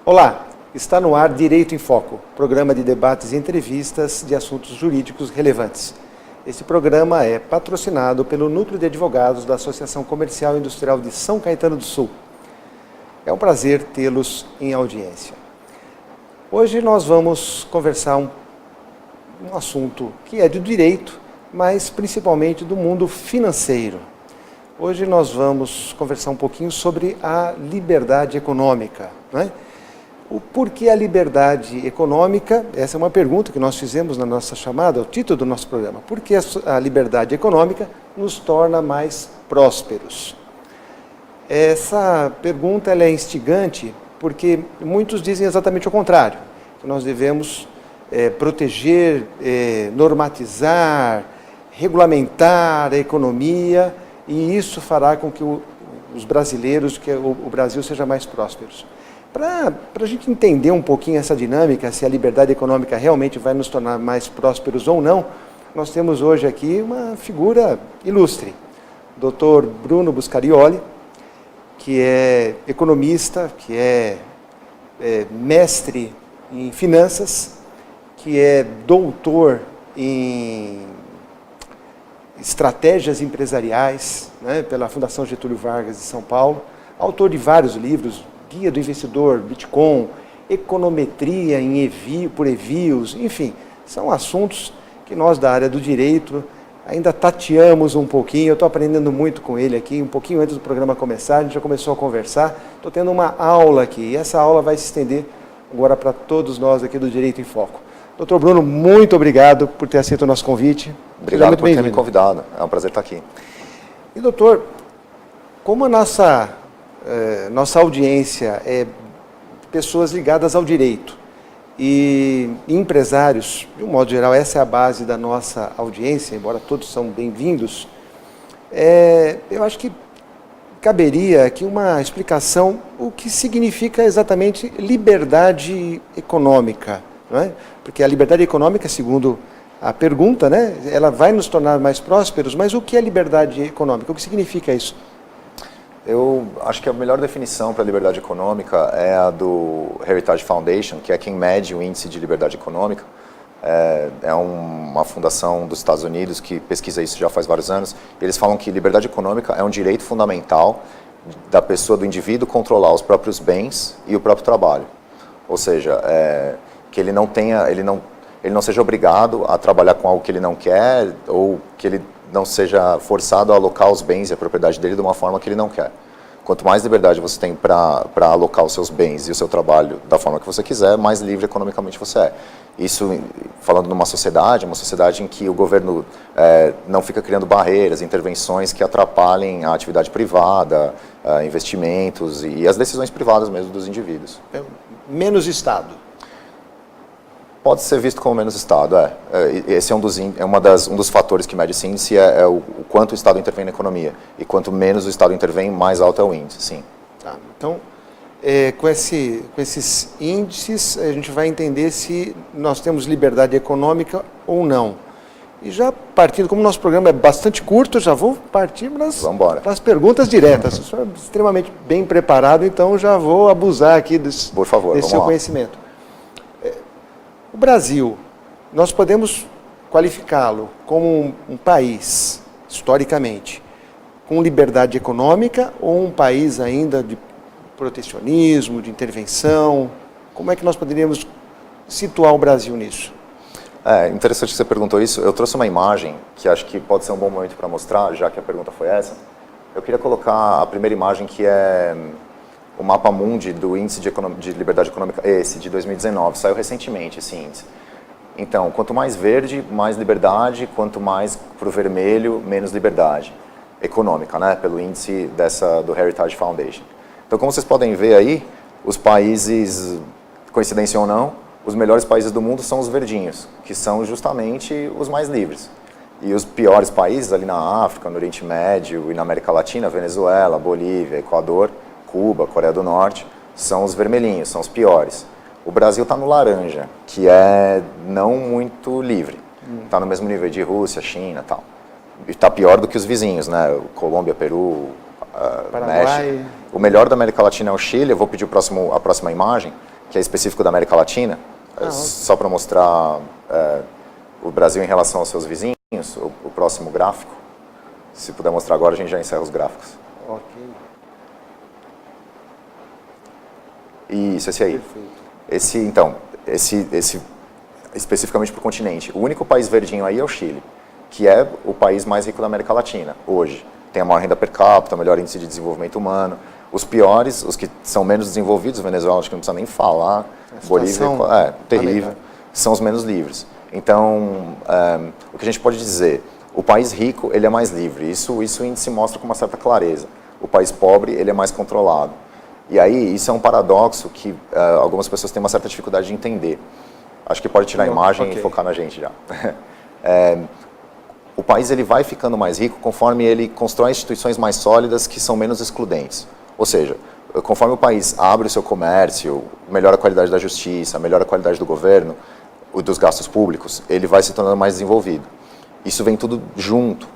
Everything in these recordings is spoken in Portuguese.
Olá, está no ar Direito em Foco, programa de debates e entrevistas de assuntos jurídicos relevantes. Este programa é patrocinado pelo Núcleo de Advogados da Associação Comercial e Industrial de São Caetano do Sul. É um prazer tê-los em audiência. Hoje nós vamos conversar um assunto que é de direito, mas principalmente do mundo financeiro. Hoje nós vamos conversar um pouquinho sobre a liberdade econômica, não é? O porquê a liberdade econômica? Essa é uma pergunta que nós fizemos na nossa chamada, o título do nosso programa. Por que a liberdade econômica nos torna mais prósperos? Essa pergunta ela é instigante porque muitos dizem exatamente o contrário, que nós devemos proteger, normatizar, regulamentar a economia e isso fará com que os brasileiros, que o Brasil seja mais próspero. Para a gente entender um pouquinho essa dinâmica, se a liberdade econômica realmente vai nos tornar mais prósperos ou não, nós temos hoje aqui uma figura ilustre, o Dr. Bruno Buscarioli, que é economista, que é mestre em finanças, que é doutor em estratégias empresariais, né, pela Fundação Getúlio Vargas de São Paulo, autor de vários livros, Guia do Investidor, Bitcoin, Econometria por Envios, enfim, são assuntos que nós da área do direito ainda tateamos um pouquinho. Eu estou aprendendo muito com ele aqui, um pouquinho antes do programa começar, a gente já começou a conversar, estou tendo uma aula aqui, e essa aula vai se estender agora para todos nós aqui do Direito em Foco. Doutor Bruno, muito obrigado por ter aceito o nosso convite. Obrigado por ter me convidado, é um prazer estar aqui. E doutor, como a nossa audiência é pessoas ligadas ao direito e empresários, de um modo geral, essa é a base da nossa audiência, embora todos são bem-vindos, eu acho que caberia aqui uma explicação o que significa exatamente liberdade econômica, não é? Porque a liberdade econômica, segundo a pergunta, né, ela vai nos tornar mais prósperos, mas o que é liberdade econômica? O que significa isso? Eu acho que a melhor definição para a liberdade econômica é a do Heritage Foundation, que é quem mede o índice de liberdade econômica. É uma fundação dos Estados Unidos que pesquisa isso já faz vários anos. Eles falam que liberdade econômica é um direito fundamental da pessoa, do indivíduo, controlar os próprios bens e o próprio trabalho. Ou seja, que ele não seja obrigado a trabalhar com algo que ele não quer ou que ele não seja forçado a alocar os bens e a propriedade dele de uma forma que ele não quer. Quanto mais liberdade você tem para alocar os seus bens e o seu trabalho da forma que você quiser, mais livre economicamente você é. Isso, falando numa sociedade, uma sociedade em que o governo não fica criando barreiras, intervenções que atrapalhem a atividade privada, investimentos e as decisões privadas mesmo dos indivíduos. Menos Estado. Pode ser visto como menos Estado, Esse é um dos fatores que mede esse índice, o quanto o Estado intervém na economia. E quanto menos o Estado intervém, mais alto é o índice, sim. Tá, então, com esses índices, a gente vai entender se nós temos liberdade econômica ou não. E já partindo, como o nosso programa é bastante curto, já vou partir para as perguntas diretas. O senhor é extremamente bem preparado, então já vou abusar aqui desse seu conhecimento. O Brasil, nós podemos qualificá-lo como um país, historicamente, com liberdade econômica ou um país ainda de protecionismo, de intervenção? Como é que nós poderíamos situar o Brasil nisso? Interessante que você perguntou isso. Eu trouxe uma imagem que acho que pode ser um bom momento para mostrar, já que a pergunta foi essa. Eu queria colocar a primeira imagem, que é o mapa mundi do índice de liberdade econômica, esse de 2019, saiu recentemente esse índice. Então, quanto mais verde, mais liberdade, quanto mais para o vermelho, menos liberdade econômica, né, pelo índice do Heritage Foundation. Então, como vocês podem ver aí, os países, coincidência ou não, os melhores países do mundo são os verdinhos, que são justamente os mais livres. E os piores países ali na África, no Oriente Médio e na América Latina, Venezuela, Bolívia, Equador, Cuba, Coreia do Norte, são os vermelhinhos, são os piores. O Brasil está no laranja, que é não muito livre. Está no mesmo nível de Rússia, China e tal. E está pior do que os vizinhos, né? Colômbia, Peru, México. O melhor da América Latina é o Chile. Eu vou pedir a próxima imagem, que é específico da América Latina, só para mostrar o Brasil em relação aos seus vizinhos, o próximo gráfico. Se puder mostrar agora, a gente já encerra os gráficos. Ok. Isso, esse aí. Perfeito. Esse especificamente para o continente. O único país verdinho aí é o Chile, que é o país mais rico da América Latina, hoje. Tem a maior renda per capita, o melhor índice de desenvolvimento humano. Os piores, os que são menos desenvolvidos, Venezuela, acho que não precisa nem falar, Bolívia, terrível, são os menos livres. Então, o que a gente pode dizer, o país rico, ele é mais livre, isso o índice mostra com uma certa clareza. O país pobre, ele é mais controlado. E aí, isso é um paradoxo que algumas pessoas têm uma certa dificuldade de entender. Acho que pode tirar a imagem e focar na gente já. O país ele vai ficando mais rico conforme ele constrói instituições mais sólidas que são menos excludentes. Ou seja, conforme o país abre o seu comércio, melhora a qualidade da justiça, melhora a qualidade do governo, dos gastos públicos, ele vai se tornando mais desenvolvido. Isso vem tudo junto.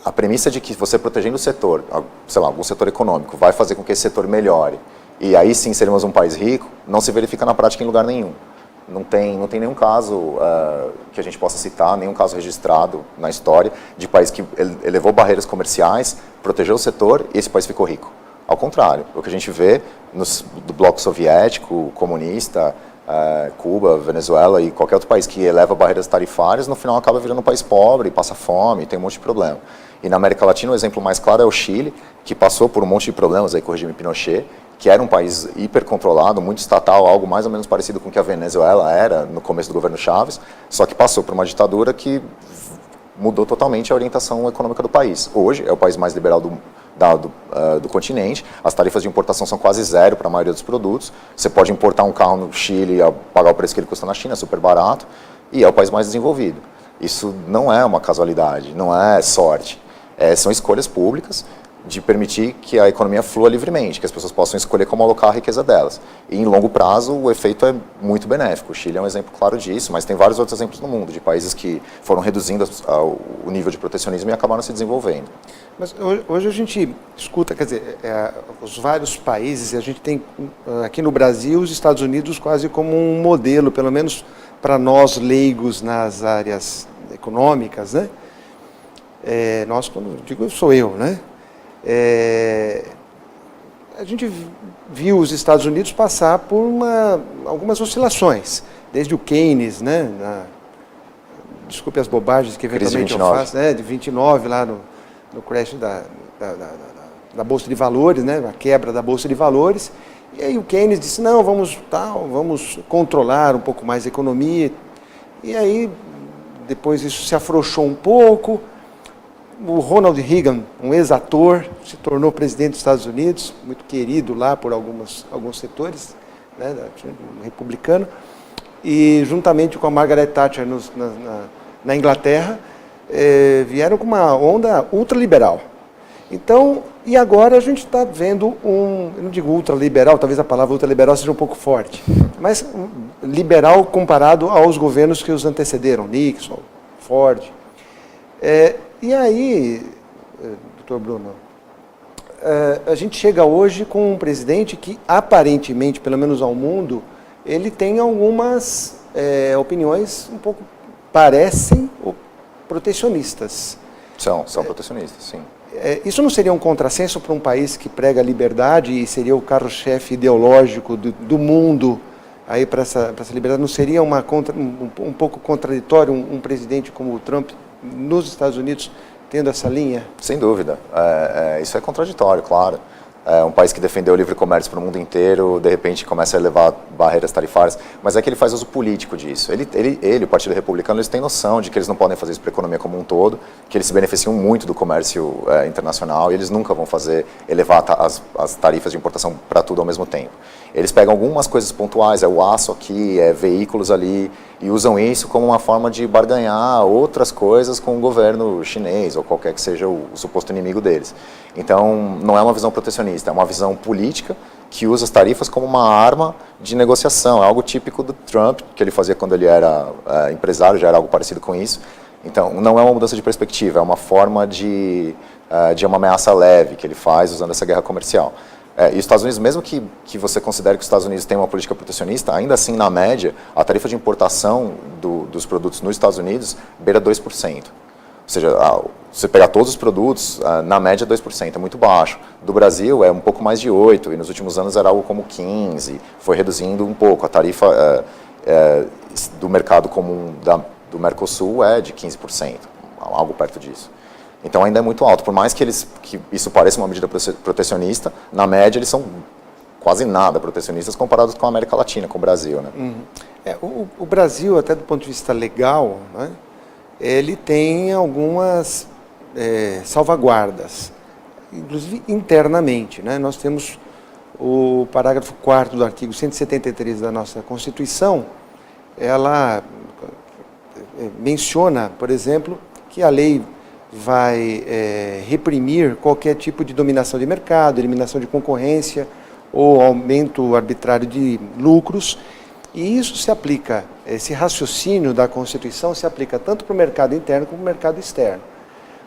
A premissa de que você protegendo o setor, sei lá, algum setor econômico, vai fazer com que esse setor melhore, e aí sim seremos um país rico, não se verifica na prática em lugar nenhum. Não tem nenhum caso que a gente possa citar, nenhum caso registrado na história de país que elevou barreiras comerciais, protegeu o setor e esse país ficou rico. Ao contrário, o que a gente vê do bloco soviético, comunista, Cuba, Venezuela e qualquer outro país que eleva barreiras tarifárias, no final acaba virando um país pobre, passa fome, tem um monte de problema. E na América Latina o exemplo mais claro é o Chile, que passou por um monte de problemas aí com o regime Pinochet, que era um país hipercontrolado, muito estatal, algo mais ou menos parecido com o que a Venezuela era no começo do governo Chávez, só que passou por uma ditadura que mudou totalmente a orientação econômica do país. Hoje é o país mais liberal do continente, as tarifas de importação são quase zero para a maioria dos produtos, você pode importar um carro no Chile e pagar o preço que ele custa na China, é super barato, e é o país mais desenvolvido. Isso não é uma casualidade, não é sorte, são escolhas públicas de permitir que a economia flua livremente, que as pessoas possam escolher como alocar a riqueza delas. E em longo prazo o efeito é muito benéfico. O Chile é um exemplo claro disso, mas tem vários outros exemplos no mundo, de países que foram reduzindo o nível de protecionismo e acabaram se desenvolvendo. Mas hoje a gente escuta, quer dizer, os vários países, a gente tem aqui no Brasil os Estados Unidos quase como um modelo, pelo menos para nós leigos nas áreas econômicas, né? Nós, quando digo, sou eu, né? A gente viu os Estados Unidos passar por algumas oscilações, desde o Keynes, né, desculpe as bobagens que eventualmente eu faço, de 29 lá no crash da Bolsa de Valores, né, a quebra da Bolsa de Valores, e aí o Keynes disse, não, vamos controlar um pouco mais a economia, e aí depois isso se afrouxou um pouco. O Ronald Reagan, um ex-ator, se tornou presidente dos Estados Unidos, muito querido lá por alguns setores, né, republicano, e juntamente com a Margaret Thatcher na Inglaterra, vieram com uma onda ultraliberal. Então, e agora a gente está vendo eu não digo ultraliberal, talvez a palavra ultraliberal seja um pouco forte, mas liberal comparado aos governos que os antecederam, Nixon, Ford. E aí, doutor Bruno, a gente chega hoje com um presidente que aparentemente, pelo menos ao mundo, ele tem algumas opiniões um pouco, parecem protecionistas. São protecionistas, sim. Isso não seria um contrassenso para um país que prega a liberdade e seria o carro-chefe ideológico do mundo aí para essa liberdade? Não seria um pouco contraditório um presidente como o Trump nos Estados Unidos tendo essa linha? Sem dúvida. Isso é contraditório, claro. Um país que defendeu o livre comércio para o mundo inteiro, de repente começa a elevar barreiras tarifárias, mas é que ele faz uso político disso. O Partido Republicano, eles têm noção de que eles não podem fazer isso para a economia como um todo, que eles se beneficiam muito do comércio internacional e eles nunca vão elevar as tarifas de importação para tudo ao mesmo tempo. Eles pegam algumas coisas pontuais, o aço aqui, veículos ali, e usam isso como uma forma de barganhar outras coisas com o governo chinês ou qualquer que seja o suposto inimigo deles. Então, não é uma visão protecionista, é uma visão política que usa as tarifas como uma arma de negociação. É algo típico do Trump, que ele fazia quando ele era empresário, já era algo parecido com isso. Então, não é uma mudança de perspectiva, é uma forma de uma ameaça leve que ele faz usando essa guerra comercial. E os Estados Unidos, mesmo que você considere que os Estados Unidos têm uma política protecionista, ainda assim, na média, a tarifa de importação dos produtos nos Estados Unidos beira 2%. Ou seja, se você pegar todos os produtos, na média 2%, é muito baixo. Do Brasil é um pouco mais de 8%, e nos últimos anos era algo como 15%, foi reduzindo um pouco. A tarifa do mercado comum do Mercosul é de 15%, algo perto disso. Então ainda é muito alto, por mais que isso pareça uma medida protecionista, na média eles são quase nada protecionistas comparados com a América Latina, com o Brasil, né? O Brasil, até do ponto de vista legal, né, ele tem algumas salvaguardas, inclusive internamente, né? Nós temos o parágrafo 4º do artigo 173 da nossa Constituição, ela menciona, por exemplo, que a lei vai reprimir qualquer tipo de dominação de mercado, eliminação de concorrência ou aumento arbitrário de lucros. E isso se aplica, esse raciocínio da Constituição se aplica tanto para o mercado interno como para o mercado externo.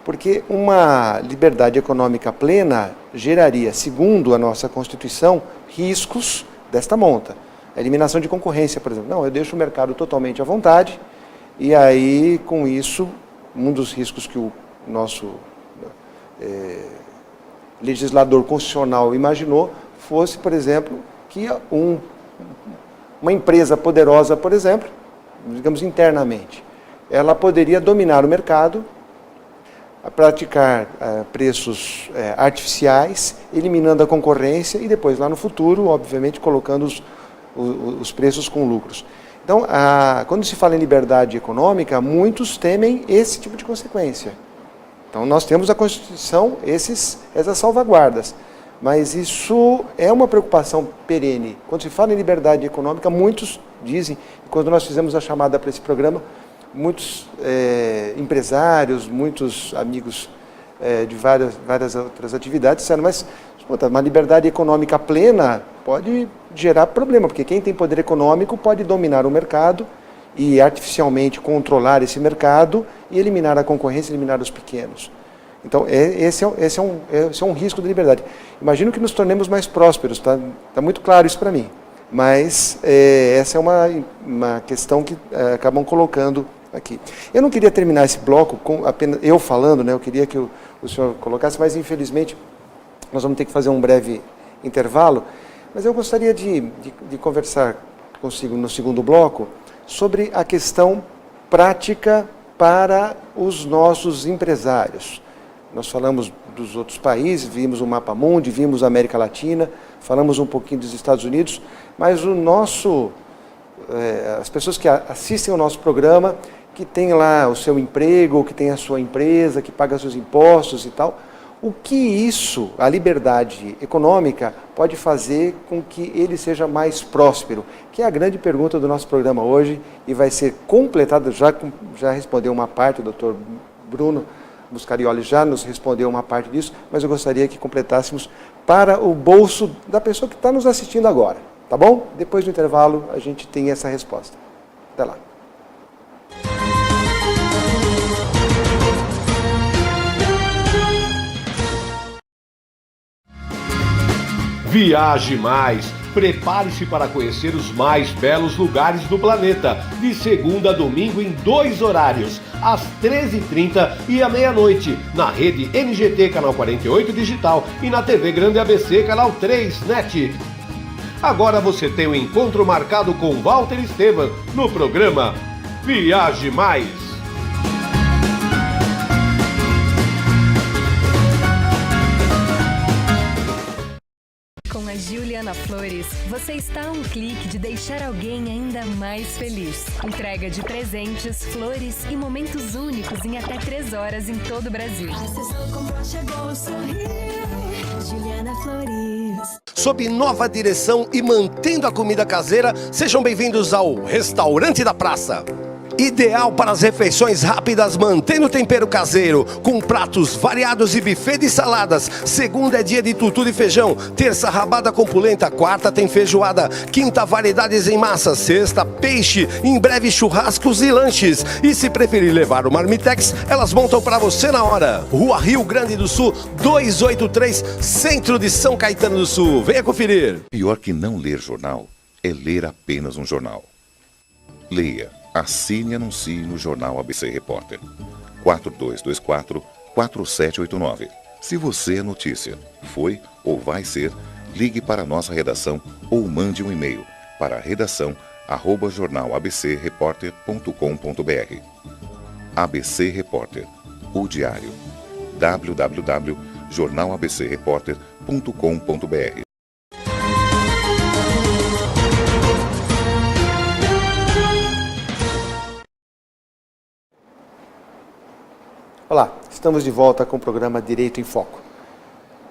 Porque uma liberdade econômica plena geraria, segundo a nossa Constituição, riscos desta monta. A eliminação de concorrência, por exemplo. Não, eu deixo o mercado totalmente à vontade e aí, com isso, um dos riscos que o nosso legislador constitucional imaginou fosse, por exemplo, que uma empresa poderosa, por exemplo, digamos internamente, ela poderia dominar o mercado, praticar preços artificiais, eliminando a concorrência e depois, lá no futuro, obviamente, colocando os preços com lucros. Então, quando se fala em liberdade econômica, muitos temem esse tipo de consequência. Então, nós temos na Constituição essas salvaguardas, mas isso é uma preocupação perene. Quando se fala em liberdade econômica, muitos dizem, quando nós fizemos a chamada para esse programa, muitos empresários, muitos amigos de várias outras atividades disseram, mas uma liberdade econômica plena pode gerar problema, porque quem tem poder econômico pode dominar o mercado e artificialmente controlar esse mercado e eliminar a concorrência, eliminar os pequenos. Então, esse é um risco da liberdade. Imagino que nos tornemos mais prósperos, tá muito claro isso para mim. Mas essa é uma questão que acabam colocando aqui. Eu não queria terminar esse bloco com apenas eu falando, né? Eu queria que o senhor colocasse, mas infelizmente nós vamos ter que fazer um breve intervalo. Mas eu gostaria de conversar consigo no segundo bloco sobre a questão prática para os nossos empresários. Nós falamos dos outros países, vimos o Mapa Mundi, vimos a América Latina, falamos um pouquinho dos Estados Unidos, mas as pessoas que assistem ao nosso programa, que têm lá o seu emprego, que têm a sua empresa, que pagam seus impostos e tal, o que isso, a liberdade econômica, pode fazer com que ele seja mais próspero? Que é a grande pergunta do nosso programa hoje e vai ser completada, já respondeu uma parte, o doutor Bruno Buscarioli já nos respondeu uma parte disso, mas eu gostaria que completássemos para o bolso da pessoa que está nos assistindo agora, tá bom? Depois do intervalo a gente tem essa resposta. Até lá. Viaje Mais! Prepare-se para conhecer os mais belos lugares do planeta, de segunda a domingo em 2 horários, às 13h30 e à meia-noite, na rede NGT Canal 48 Digital e na TV Grande ABC Canal 3 NET. Agora você tem um encontro marcado com Walter Estevam no programa Viaje Mais! Com a Juliana Flores, você está a um clique de deixar alguém ainda mais feliz. Entrega de presentes, flores e momentos únicos em até 3 horas em todo o Brasil. Juliana Flores. Sob nova direção e mantendo a comida caseira, sejam bem-vindos ao Restaurante da Praça. Ideal para as refeições rápidas, mantendo o tempero caseiro, com pratos variados e buffet de saladas. Segunda é dia de tutu de feijão, terça rabada com polenta, quarta tem feijoada, quinta variedades em massa, sexta peixe, em breve churrascos e lanches. E se preferir levar o Marmitex, elas montam para você na hora. Rua Rio Grande do Sul, 283, centro de São Caetano do Sul. Venha conferir. Pior que não ler jornal é ler apenas um jornal. Leia, assine e anuncie no Jornal ABC Repórter. 4224-4789. Se você é notícia, foi ou vai ser, ligue para a nossa redação ou mande um e-mail para redação@jornalabcreporter.com.br. ABC Repórter, o diário. www.jornalabcreporter.com.br. Olá, estamos de volta com o programa Direito em Foco.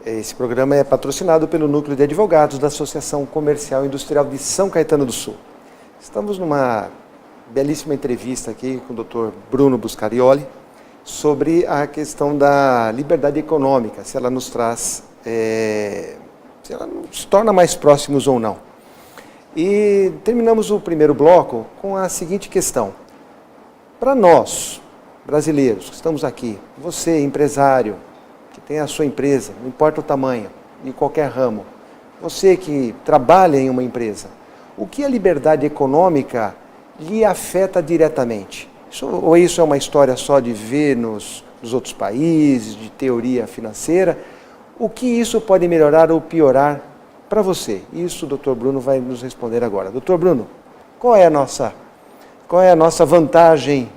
Esse programa é patrocinado pelo Núcleo de Advogados da Associação Comercial e Industrial de São Caetano do Sul. Estamos numa belíssima entrevista aqui com o Dr. Bruno Buscarioli sobre a questão da liberdade econômica, se ela nos traz, se ela nos torna mais próximos ou não. E terminamos o primeiro bloco com a seguinte questão. Para nós, brasileiros que estamos aqui, você, empresário, que tem a sua empresa, não importa o tamanho, em qualquer ramo, você que trabalha em uma empresa, o que a liberdade econômica lhe afeta diretamente? Ou isso é uma história só de ver nos outros países, de teoria financeira? O que isso pode melhorar ou piorar para você? Isso o Dr. Bruno vai nos responder agora. Dr. Bruno, qual é a nossa vantagem,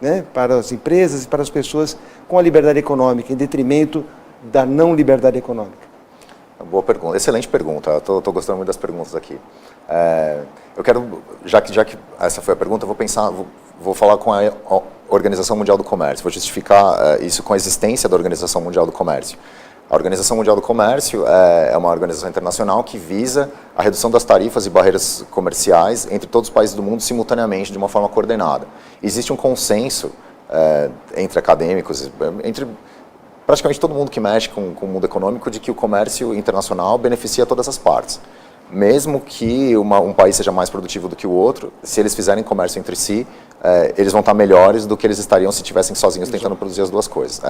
né, para as empresas e para as pessoas com a liberdade econômica, em detrimento da não liberdade econômica? Boa pergunta, excelente pergunta. Estou gostando muito das perguntas aqui. Eu quero, já que essa foi a pergunta, vou falar com a Organização Mundial do Comércio, vou justificar isso com a existência da Organização Mundial do Comércio. A Organização Mundial do Comércio é uma organização internacional que visa a redução das tarifas e barreiras comerciais entre todos os países do mundo simultaneamente, de uma forma coordenada. Existe um consenso entre acadêmicos, entre praticamente todo mundo que mexe com o mundo econômico, de que o comércio internacional beneficia todas as partes. Mesmo que um país seja mais produtivo do que o outro, se eles fizerem comércio entre si, eles vão estar melhores do que eles estariam se estivessem sozinhos tentando produzir as duas coisas.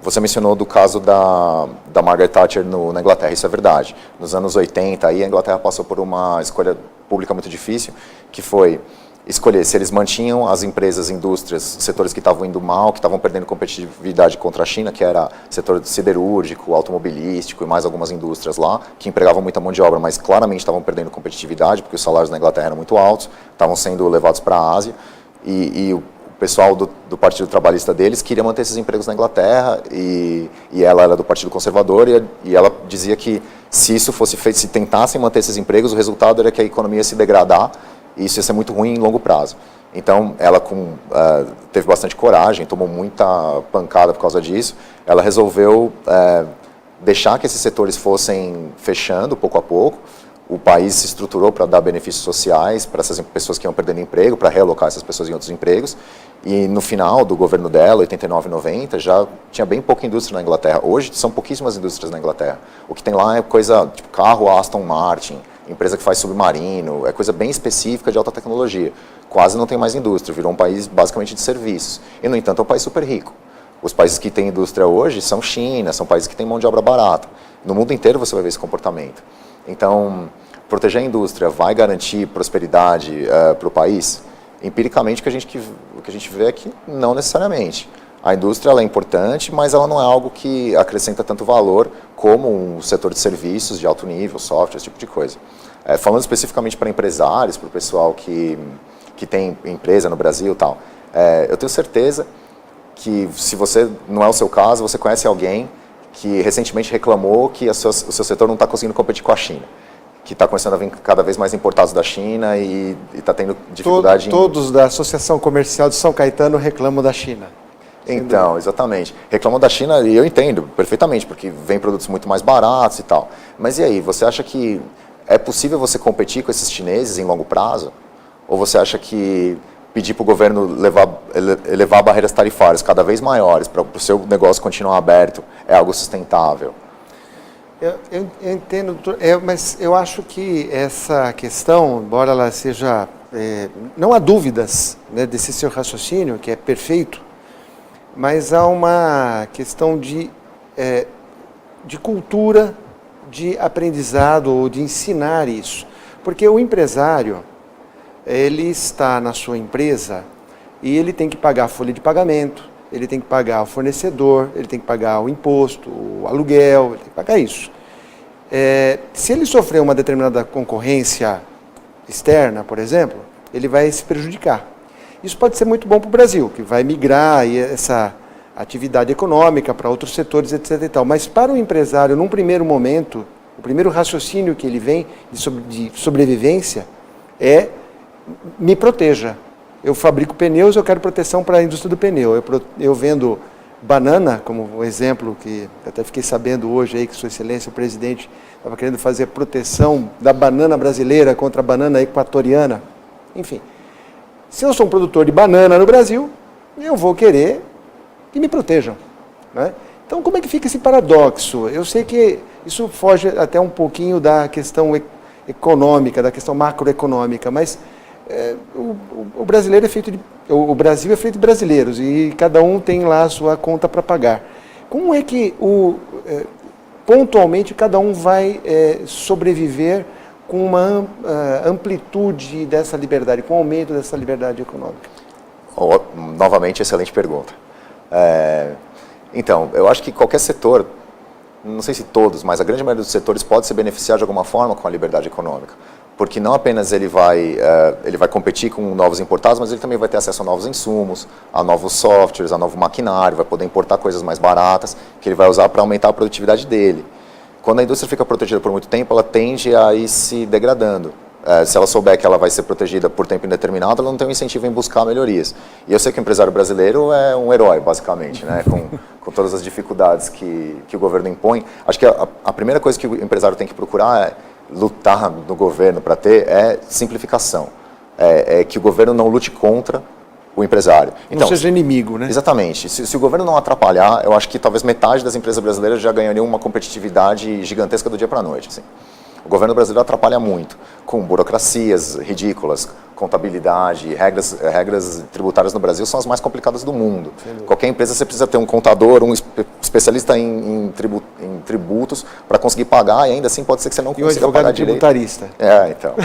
Você mencionou do caso da Margaret Thatcher na Inglaterra, isso é verdade. Nos anos 80, aí, a Inglaterra passou por uma escolha pública muito difícil, que foi escolher se eles mantinham as empresas, indústrias, setores que estavam indo mal, que estavam perdendo competitividade contra a China, que era setor siderúrgico, automobilístico e mais algumas indústrias lá, que empregavam muita mão de obra, mas claramente estavam perdendo competitividade, porque os salários na Inglaterra eram muito altos, estavam sendo levados para a Ásia, e o pessoal do Partido Trabalhista deles queria manter esses empregos na Inglaterra, e ela era do Partido Conservador, e ela dizia que se isso fosse feito, se tentassem manter esses empregos, o resultado era que a economia ia se degradar, e isso ia ser muito ruim em longo prazo. Então, ela teve bastante coragem, tomou muita pancada por causa disso, ela resolveu deixar que esses setores fossem fechando pouco a pouco. O país se estruturou para dar benefícios sociais para essas pessoas que iam perdendo emprego, para realocar essas pessoas em outros empregos. E no final do governo dela, 89, 90, já tinha bem pouca indústria na Inglaterra. Hoje são pouquíssimas indústrias na Inglaterra. O que tem lá é coisa tipo carro Aston Martin, empresa que faz submarino, é coisa bem específica de alta tecnologia. Quase não tem mais indústria, virou um país basicamente de serviços. E, no entanto, é um país super rico. Os países que têm indústria hoje são China, são países que têm mão de obra barata. No mundo inteiro você vai ver esse comportamento. Então, proteger a indústria vai garantir prosperidade para o país? Empiricamente, o que a gente vê é que não necessariamente. A indústria ela é importante, mas ela não é algo que acrescenta tanto valor como um setor de serviços de alto nível, software, esse tipo de coisa. Falando especificamente para empresários, para o pessoal que tem empresa no Brasil e tal, eu tenho certeza que, se você não é o seu caso, você conhece alguém que recentemente reclamou que o seu setor não está conseguindo competir com a China, que está começando a vir cada vez mais importados da China e está tendo dificuldade Todos da Associação Comercial de São Caetano reclamam da China. Então, exatamente. Reclamam da China e eu entendo perfeitamente, porque vem produtos muito mais baratos e tal. Mas e aí, você acha que é possível você competir com esses chineses em longo prazo? Ou você acha que pedir para o governo elevar barreiras tarifárias cada vez maiores para o seu negócio continuar aberto é algo sustentável? Eu entendo, mas eu acho que essa questão, embora ela seja... não há dúvidas, né, desse seu raciocínio, que é perfeito, mas há uma questão de cultura, de aprendizado ou de ensinar isso. Porque o empresário, ele está na sua empresa e ele tem que pagar a folha de pagamento, ele tem que pagar o fornecedor, ele tem que pagar o imposto, o aluguel, ele tem que pagar isso. Se ele sofrer uma determinada concorrência externa, por exemplo, ele vai se prejudicar. Isso pode ser muito bom para o Brasil, que vai migrar essa atividade econômica para outros setores, etc. e tal. Mas para o empresário, num primeiro momento, o primeiro raciocínio que ele vem de sobrevivência é: me proteja. Eu fabrico pneus, eu quero proteção para a indústria do pneu. Eu vendo banana, como um exemplo que até fiquei sabendo hoje aí que Sua Excelência, o presidente, estava querendo fazer proteção da banana brasileira contra a banana equatoriana. Enfim, se eu sou um produtor de banana no Brasil, eu vou querer que me protejam, né? Então, como é que fica esse paradoxo? Eu sei que isso foge até um pouquinho da questão econômica, da questão macroeconômica, mas o brasileiro o Brasil é feito de brasileiros e cada um tem lá a sua conta para pagar. Como é que pontualmente cada um vai sobreviver com uma amplitude dessa liberdade, com o aumento dessa liberdade econômica? Novamente, excelente pergunta. Então, eu acho que qualquer setor, não sei se todos, mas a grande maioria dos setores pode se beneficiar de alguma forma com a liberdade econômica. Porque não apenas ele vai competir com novos importados, mas ele também vai ter acesso a novos insumos, a novos softwares, a novo maquinário, vai poder importar coisas mais baratas, que ele vai usar para aumentar a produtividade dele. Quando a indústria fica protegida por muito tempo, ela tende a ir se degradando. Se ela souber que ela vai ser protegida por tempo indeterminado, ela não tem um incentivo em buscar melhorias. E eu sei que o empresário brasileiro é um herói, basicamente, né? com todas as dificuldades que o governo impõe. Acho que a primeira coisa que o empresário tem que procurar é lutar no governo para ter simplificação. Que o governo não lute contra o empresário. Então, não seja inimigo, né? Exatamente. Se o governo não atrapalhar, eu acho que talvez metade das empresas brasileiras já ganhariam uma competitividade gigantesca do dia para a noite, assim. O governo brasileiro atrapalha muito, com burocracias ridículas, contabilidade, regras tributárias no Brasil são as mais complicadas do mundo. Qualquer empresa você precisa ter um contador, um especialista em tributos para conseguir pagar, e ainda assim pode ser que você não consiga pagar direito. Tributarista. Então.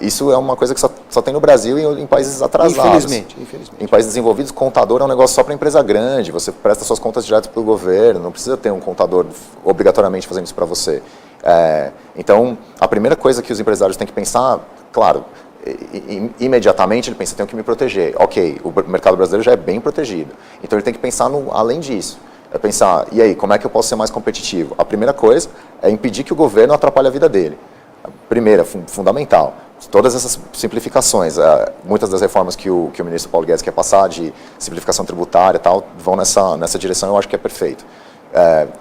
Isso é uma coisa que só tem no Brasil e em países atrasados. Infelizmente. Em países desenvolvidos, contador é um negócio só para empresa grande, você presta suas contas direto para o governo, não precisa ter um contador obrigatoriamente fazendo isso para você. Então, a primeira coisa que os empresários têm que pensar, claro, imediatamente ele pensa, tenho que me proteger. Ok, o mercado brasileiro já é bem protegido. Então ele tem que pensar além disso. Pensar, e aí, como é que eu posso ser mais competitivo? A primeira coisa é impedir que o governo atrapalhe a vida dele. Primeira, fundamental. Todas essas simplificações, muitas das reformas que o ministro Paulo Guedes quer passar, de simplificação tributária e tal, vão nessa direção, eu acho que é perfeito.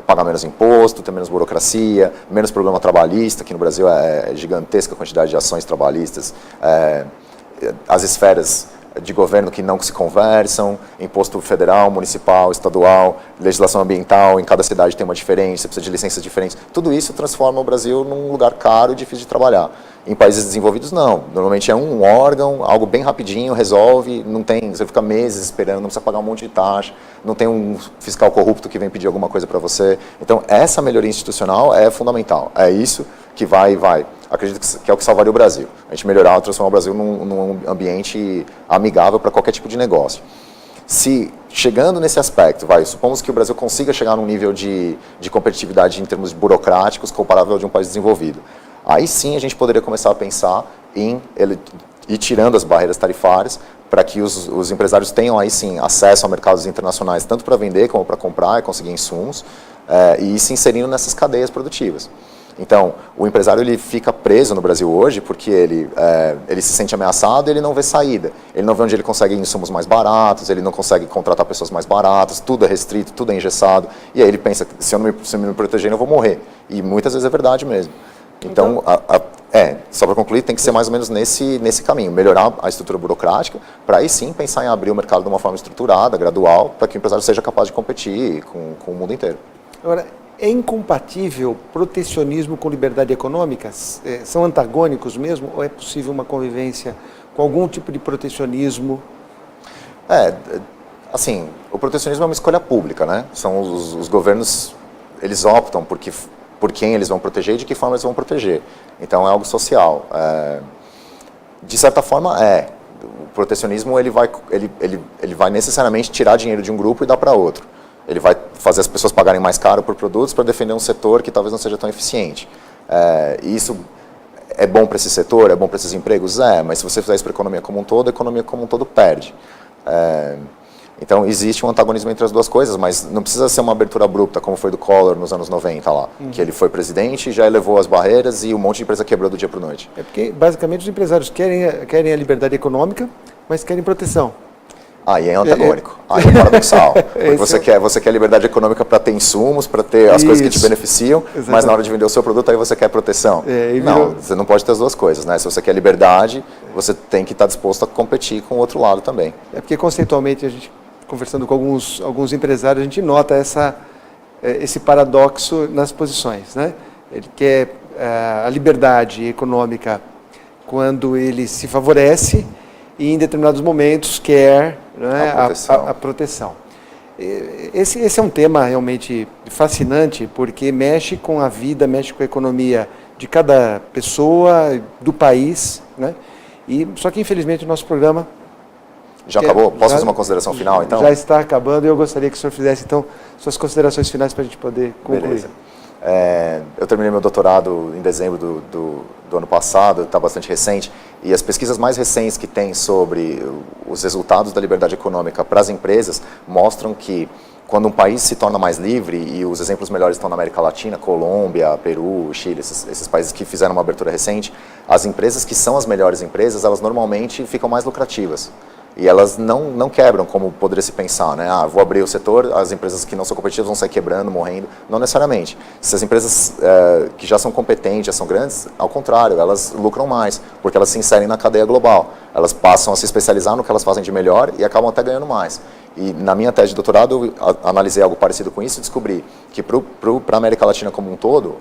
Pagar menos imposto, ter menos burocracia, menos problema trabalhista, que no Brasil é gigantesca a quantidade de ações trabalhistas, as esferas de governo que não se conversam, imposto federal, municipal, estadual, legislação ambiental, em cada cidade tem uma diferente, você precisa de licenças diferentes. Tudo isso transforma o Brasil num lugar caro e difícil de trabalhar. Em países desenvolvidos, não. Normalmente é um órgão, algo bem rapidinho, resolve, não tem, você fica meses esperando, não precisa pagar um monte de taxa, não tem um fiscal corrupto que vem pedir alguma coisa para você. Então, essa melhoria institucional é fundamental. É isso que vai. Acredito que é o que salvaria o Brasil. A gente melhorar, transformar o Brasil num ambiente amigável para qualquer tipo de negócio. Se, chegando nesse aspecto, supomos que o Brasil consiga chegar num nível de competitividade em termos burocráticos comparável ao de um país desenvolvido. Aí sim a gente poderia começar a pensar em ir tirando as barreiras tarifárias para que os empresários tenham aí sim acesso a mercados internacionais, tanto para vender como para comprar e conseguir insumos, e ir se inserindo nessas cadeias produtivas. Então, o empresário ele fica preso no Brasil hoje porque ele se sente ameaçado e ele não vê saída. Ele não vê onde ele consegue insumos mais baratos, ele não consegue contratar pessoas mais baratas, tudo é restrito, tudo é engessado. E aí ele pensa, se eu não me proteger, eu vou morrer. E muitas vezes é verdade mesmo. Então Só para concluir, tem que ser mais ou menos nesse caminho, melhorar a estrutura burocrática, para aí sim pensar em abrir o mercado de uma forma estruturada, gradual, para que o empresário seja capaz de competir com o mundo inteiro. Agora, é incompatível protecionismo com liberdade econômica? São antagônicos mesmo? Ou é possível uma convivência com algum tipo de protecionismo? Assim, o protecionismo é uma escolha pública, né? São os governos, eles optam por quem eles vão proteger e de que forma eles vão proteger. Então, é algo social. De certa forma, o protecionismo ele vai necessariamente tirar dinheiro de um grupo e dar para outro. Ele vai fazer as pessoas pagarem mais caro por produtos para defender um setor que talvez não seja tão eficiente. E isso é bom para esse setor, é bom para esses empregos? Mas se você fizer isso para a economia como um todo, a economia como um todo perde. Então, existe um antagonismo entre as duas coisas, mas não precisa ser uma abertura abrupta, como foi do Collor nos anos 90 lá, que ele foi presidente e já elevou as barreiras e um monte de empresa quebrou do dia para a noite. É porque, basicamente, os empresários querem a liberdade econômica, mas querem proteção. Aí é antagônico, aí é paradoxal. Porque você quer liberdade econômica para ter insumos, para ter as coisas que te beneficiam, exatamente. Mas na hora de vender o seu produto, aí você quer proteção. Não, você não pode ter as duas coisas, né? Se você quer liberdade, você tem que estar disposto a competir com o outro lado também. É porque, conceitualmente, a gente, conversando com alguns empresários, a gente nota esse paradoxo nas posições, né? Ele quer a liberdade econômica quando ele se favorece, e em determinados momentos quer, né, a proteção. Esse é um tema realmente fascinante, porque mexe com a vida, mexe com a economia de cada pessoa, do país, né? Só que, infelizmente, o nosso programa... Já acabou? Posso fazer uma consideração final, então? Já está acabando, e eu gostaria que o senhor fizesse, então, suas considerações finais para a gente poder concluir. Beleza. Eu terminei meu doutorado em dezembro do ano passado, está bastante recente, e as pesquisas mais recentes que tem sobre os resultados da liberdade econômica para as empresas mostram que quando um país se torna mais livre, e os exemplos melhores estão na América Latina, Colômbia, Peru, Chile, esses países que fizeram uma abertura recente, as empresas que são as melhores empresas, elas normalmente ficam mais lucrativas. E elas não quebram, como poderia se pensar, né? Vou abrir o setor, as empresas que não são competitivas vão sair quebrando, morrendo. Não necessariamente. Se as empresas que já são competentes, já são grandes, ao contrário, elas lucram mais, porque elas se inserem na cadeia global. Elas passam a se especializar no que elas fazem de melhor e acabam até ganhando mais. E na minha tese de doutorado, eu analisei algo parecido com isso e descobri que para a América Latina como um todo,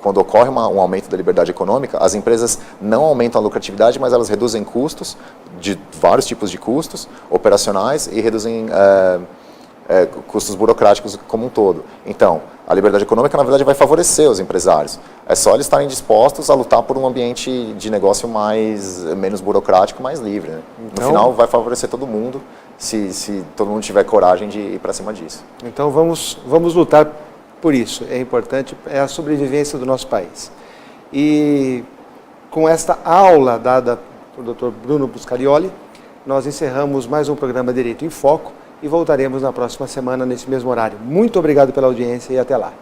quando ocorre um aumento da liberdade econômica, as empresas não aumentam a lucratividade, mas elas reduzem custos, de vários tipos de custos operacionais, e reduzem custos burocráticos como um todo. Então, a liberdade econômica, na verdade, vai favorecer os empresários. É só eles estarem dispostos a lutar por um ambiente de negócio menos burocrático, mais livre, né? No final, vai favorecer todo mundo, se todo mundo tiver coragem de ir para cima disso. Então, vamos lutar por isso. É importante, é a sobrevivência do nosso país. E com esta aula dada por Dr. Bruno Buscarioli, nós encerramos mais um programa Direito em Foco e voltaremos na próxima semana nesse mesmo horário. Muito obrigado pela audiência e até lá.